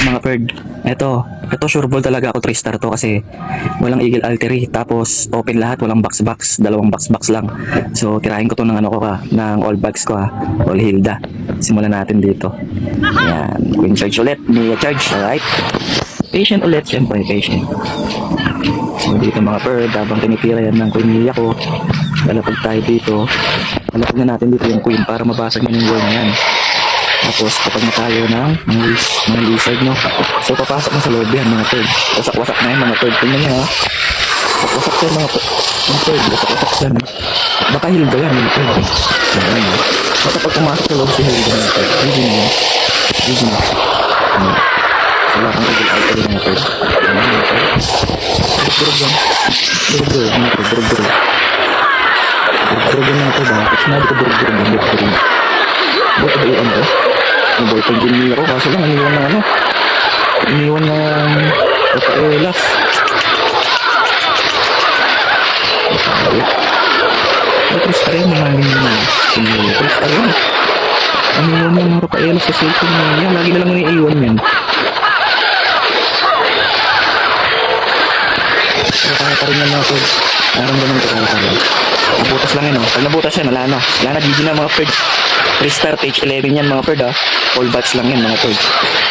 mga bird. Ito sure ball talaga ako 3 star to kasi walang eagle altery. Tapos open lahat, walang box. Dalawang box lang. So tirahin ko to ng ng all bags ko all Hilda. Simulan natin dito. Ayan, queen charge ulit. Mia charge, alright. Patient ulit, syempre patient. So dito mga bird, habang tinitira yan ng queen Mia ko, lalapag tayo dito. Lalapag na natin dito yung queen para mabasag yun yung wall na yan. Tapos kapag na tayo ng mga lizard, no? So papasok na sa loob yan mga bird. Wasak-wasak na yan mga bird. Tingnan nyo ha. Wasak yan mga bird. Wasak-wasak yan. Baka Hilda yan mga bird. Basta pag pumasok sa loob si Hilda mga bird. Hindi na yan. Hindi na. Wala kang eagle altery mga bird. Durog yan. Durog mga bird. Durog yan mga bird. Kasi sinabi ko durog. Buat ba iwan ko? Ang boyfriend din ako, kaso lang iniwan ng iniwan ng Rafaelas. Ay, Krista rin, mga iniwan. Krista rin. Iniwan ng Rafaelas sa cellphone niya. Yan, lagi na lang iniiwan yan. Kaya pa rin yan mga pwede. Parang ganun ko kaya. Nabutas lang yun, Pag nabutas yan, wala na. Gigi na mga pwede. 3 star page 11 yan mga bird all bats lang yan mga bird.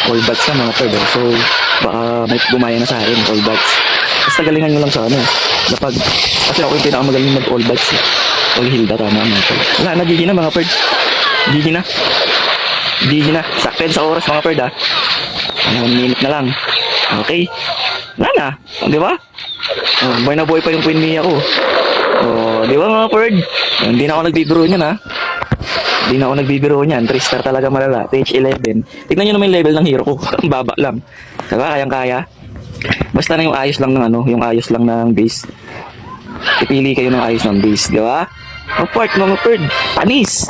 All bats lang mga bird So baka may gumaya na sa akin all bats. Basta galingan nyo lang sa kasi ako yung pinakamagaling mag all bats all Hilda tama mga bird. Wala na gigi na mga bird. Gigi na sakten sa oras mga bird 1 minute na lang. Okay, wala na, di ba? Boy na boy pa yung queen Mia ko. Di ba mga bird? Hindi na ako nagbibiro niyan Hindi na ako nagbibiro niyan. 3 star talaga malala. Page 11. Tignan nyo naman yung level ng hero ko. Ang baba lang. Diba? Kayang-kaya. Basta na yung ayos lang ng yung ayos lang ng base. Ipili kayo ng ayos ng base. Diba? Apart mga bird. Panis.